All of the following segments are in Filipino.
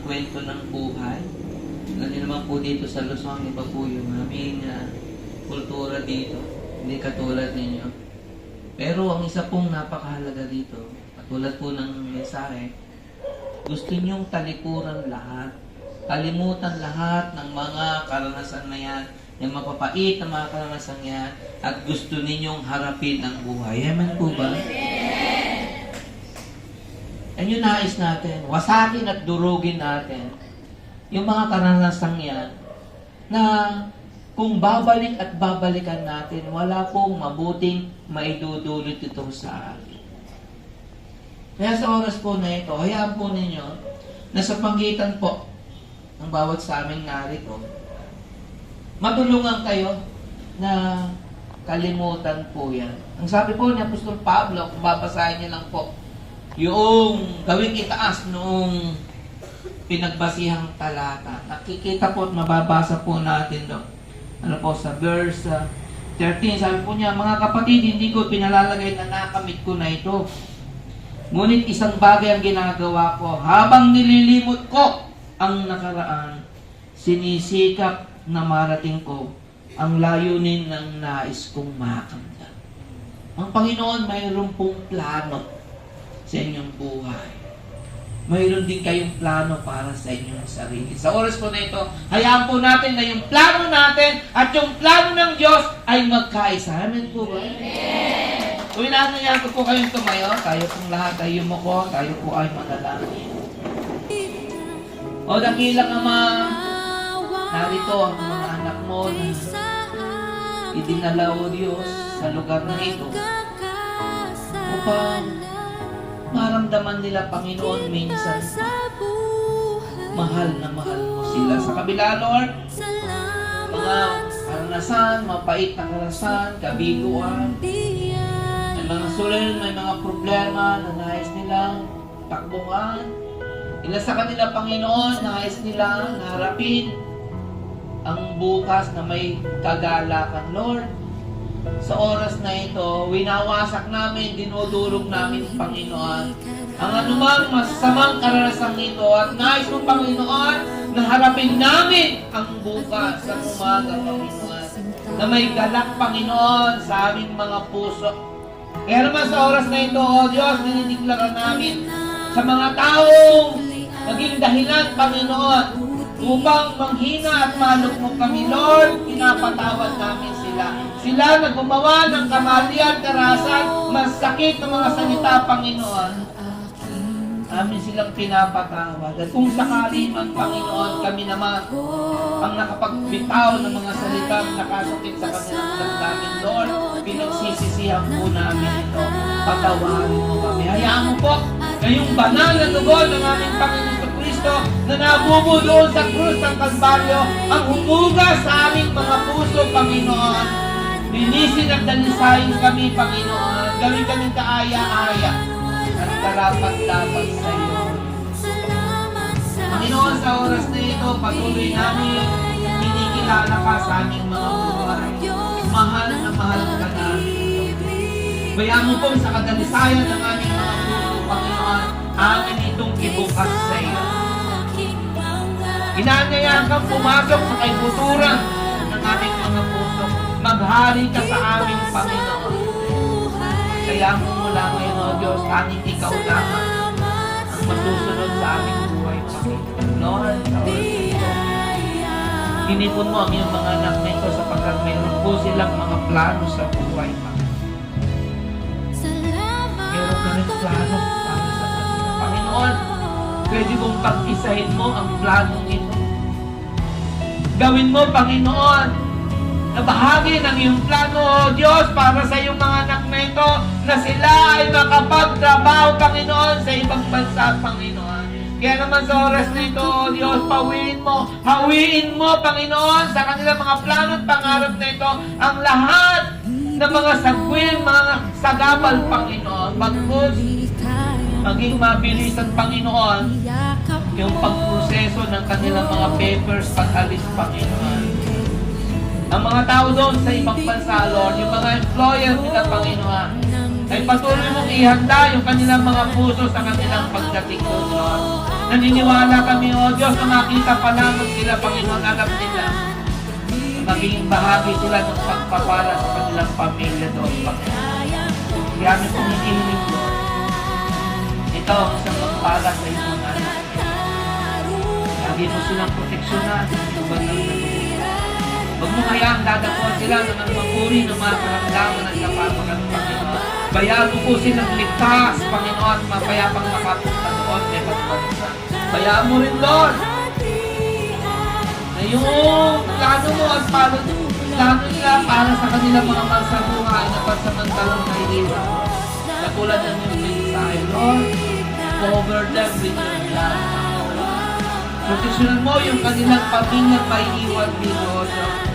kwento ng buhay. Alam niyo naman po dito sa Luzon, iba po yung aming kultura dito. Hindi katulad ninyo. Pero ang isa pong napakahalaga dito, katulad po ng mensahe, gusto niyong talikuran lahat. Kalimutan lahat ng mga karanasan na yan, yung mapapait na mga karanasan yan, at gusto ninyong harapin ang buhay. Amen po ba? Yan yung nais natin. Wasakin at durugin natin yung mga karanasan yan na kung babalik at babalikan natin, wala pong mabuting maidudulot ito sa atin. Kaya sa oras po na ito, hayaan po ninyo na sa pagitan po ng bawat sa aming narito, matulungan kayo na kalimutan po yan. Ang sabi po ni Apostol Pablo, kung babasahin niyo lang po, yung gawing itaas noong pinagbasihang talata. Nakikita po at mababasa po natin doon. Ano po, sa verse 13, sabi po niya, mga kapatid, hindi ko pinalalagay na nakamit ko na ito. Ngunit isang bagay ang ginagawa ko, habang nililimot ko ang nakaraan, sinisikap na marating ko ang layunin ng nais kong makamtan. Ang Panginoon mayroon pong plano sa inyong buhay. Mayroon din kayong plano para sa inyong sarili. Sa oras po na ito, hayaan po natin na yung plano natin at yung plano ng Diyos ay magkaisa. Amen po ba? Amen! Kung inaanayaan ko po kayong tumayo, tayo pong lahat ay yumuko, tayo po ay manalangin. O dakilang Ama, narito ang mga anak mo na idinala o Diyos sa lugar na ito upang maramdaman nila, Panginoon, minsan mahal na mahal mo sila. Sa kabila, Lord, mga karanasan, mapait na karanasan, kabiguan, may mga sulil, may mga problema na nais nilang takbuhan. Ila sa kanila, Panginoon, nais nila na harapin ang bukas na may kagalakan, Lord. Sa oras na ito, winawasak namin, dinudurog namin, Panginoon, ang anumang masasamang karanasang ito at nais mo, Panginoon, na harapin namin ang bukas sa umaga, Panginoon, na may galak, Panginoon, sa aming mga puso. Kaya naman sa oras na ito, O Diyos, dinideklara namin sa mga taong naging dahilan, Panginoon, upang manghina at malukmok kami, Lord, pinapatawad namin sila. Sila naggumawa ng kamalian, karahasan, masakit ng mga salita, Panginoon. Amin silang pinapatawad. At kung sakali man, Panginoon, kami naman ang nakapagbitaw ng mga salitang nakasakit sa kanilang damdamin, Lord, pinagsisisihan po namin ito. Patawarin mo kami. Hayaan mo po na yung banal na dugo ng aming Panginoon Kristo na nabubo doon sa krus ng Kalbaryo ang humugas sa aming mga puso, Panginoon. Linisin at dalisayin kami, Panginoon. Gawin kami kaaya-aya at karapat-dapat sa iyo. Panginoon, sa oras na ito, patuloy namin kinikilala ka sa aming mga buhay. Mahal na mahal ka namin. Bayaan mo po sa kadalisayan ng aming mga puso, Panginoon, amin itong ibukas sa iyo. Inaanyayahan kang pumasok sa kaibuturan ng aming mga puso. Maghari ka sa aming Panginoon. Kaya mo mula ngayon, O Diyos, tanging ikaw lamang ang masusunod sa aming buhay, Panginoon. Lord, sa oras ito, inipon mo ang iyong mga anak nito sapagkat mayroon po silang mga plano sa buhay, Panginoon. Meron ka rin plano para sa kanila. Panginoon, pwede mong pag-isahin mo ang planong ito. Gawin mo, Panginoon, na bahagi ng iyong plano, O Diyos, para sa iyong mga anak na ito, na sila ay makapagtrabaho, Panginoon, sa ibang bansa, Panginoon. Kaya naman sa oras na ito, O Diyos, hawiin mo, Panginoon, sa kanilang mga plano at pangarap na ito, ang lahat ng mga sagwin, mga sagabal, Panginoon. Bagkus, maging mabilisan, Panginoon, yung pagproseso ng kanilang mga papers, pag-alis, Panginoon. Ang mga tao doon sa ibang bansa, Lord, yung mga employer nila, Panginoon, ay patuloy mong ihanda yung kanilang mga puso sa kanilang pagdating doon, Lord. Naniniwala kami, O Diyos, na makita pa lamang sila, Panginoon, alam nila. Maging bahagi sila ng pagpapala sa kanilang pamilya doon, Panginoon. Kaya kami pong hinihiling, Lord. Ito ang isang pagpala sa inyong anak. Lagi mo silang proteksyonan sa inyong banal na dugo. Huwag mo hayaang dadapuan sila ng anumang uri ng mga karamdaman at kapapagod, Panginoon. Bayaan mo po silang ligtas, Panginoon, mapayapang makapunta doon kay pagpapunta. Bayaan mo rin, Lord, na yung plano mo at plano nila para sa kanilang mga magsabuhay na pansamantalang naiiwan. Katulad ng yung mensahe, Lord, cover them with your blood. Proteksyonan mo yung kanilang pamilyang maiiwan din, Lord.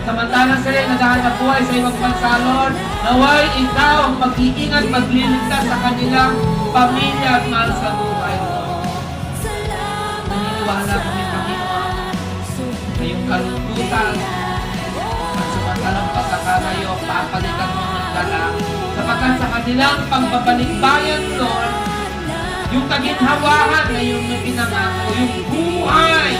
Samantalang sila naghahanap buhay sa ibang bansa, Lord, naway ikaw ang mag-iingat, magliligtas sa kanilang pamilya at mahal sa buhay, Lord. Naniniwala kami, Panginoon, na yung kalungkutan at samantalang pagkakalayo, papalitan mo ng dala. Sapagkat sa kanilang pagbabalikbayan, Lord, yung kaginhawahan na yung pinangako, yung buhay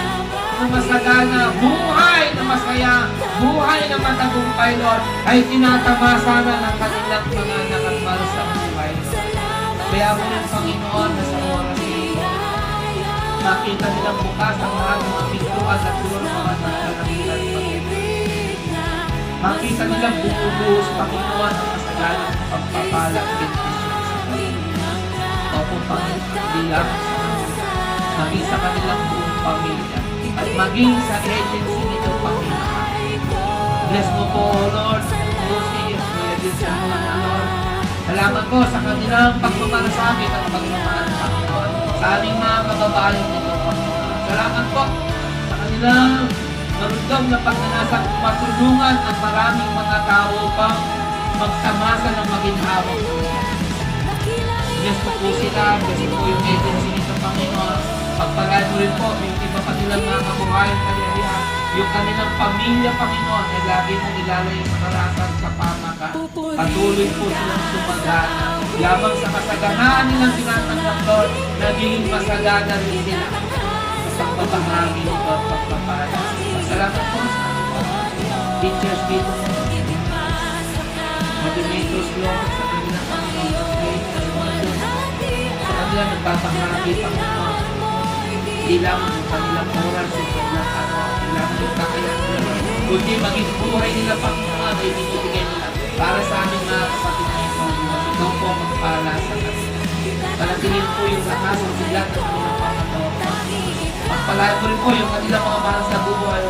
na masagana, buhay na masaya, buhay na matagumpay, Lord, ay tinatamasa na ng kanilang mga anak at mahal sa buhay, Lord. Kaya mo rin, Panginoon, na sa oras nito, makita nilang bukas ang lahat ng mga pintuan at tulong mga nagkakagilan, Panginoon. Makita nilang bumubuhos, Panginoon, ang masagana ng pagpapala at bendition sa Panginoon. Opo, Panginoon, bilang maging sa kanilang buong pamilya at maging sa agency nito, Panginoon. Bless mo po, Lord, Lucy, Edith, sa mga Lord. Salamat po sa kanilang pagmamalasakit at pagmamahal, Panginoon, sa aming mga kababayan nito, Panginoon. Salamat po sa kanilang marundong na pagnanasang matulungan ang maraming mga tao upang magtamasa ng maginhawang buhay. Bless po po sila, bless po yung agency nito, Panginoon. Pagpalain mo rin po yung iba pa nilang mga kabuhayan kaliharian, yung kanilang pamilya, Panginoon, ay lagi mong ilalayo sa karasan sa pamaka. Patuloy po silang sumagana. Lamang sa kasaganaan nilang tinatanggap, Lord, naging masagana rin sila sa pagbabahagi nito at pagpapala. Salamat po sa teachers dito, motivators, Lord, sa kanilang Panginoon. Sa kanilang nagpapahagi, Panginoon. Hindi lang yung kanilang oras, yung kanilang araw, hindi lang yung kakayahan, kundi maging buhay nila, Panginoon, ay binibigay nila para sa aming mga kapatid na ito. Ikaw po magpala sa kanila. Palatingin po yung lakas ng siglat ng kanilang Panginoon. Pagpalain mo rin po yung kanilang mga mahal sa buhay.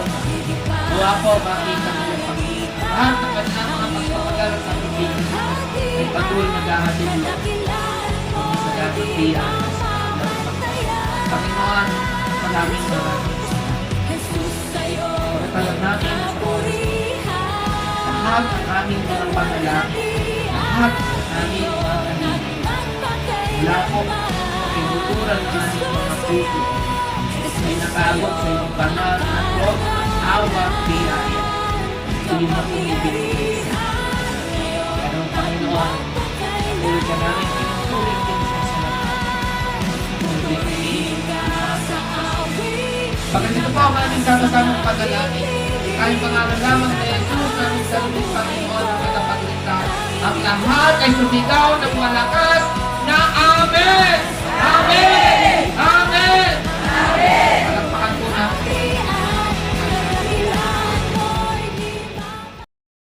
Gawa po, makita nila, Panginoon. Lahat ng kanilang mga pagpapagalan sa Pilipinas ay patuloy naghahatid nila. Kung sa dapat diyan. Panginoon, maraming pagkakalang namin sa oras. Lahat ng aming mga panalangin, lahat ng aming mga kanina, wala po pinuturan ng aming mga puso ay nakabot sa iyong banal na loob ng awa at biyaya. Hindi mo kong ibinigay sa amin. Pero Panginoon, ulit ka namin pinuturin din sa salamat. Ulit kami pagkatito po ang aming sama-samang pagdalangin. Kahit pangalan lamang na Jesus na aming sarili, Panginoon, ang tagapagligtas. Ang lahat ay sumigaw ng malakas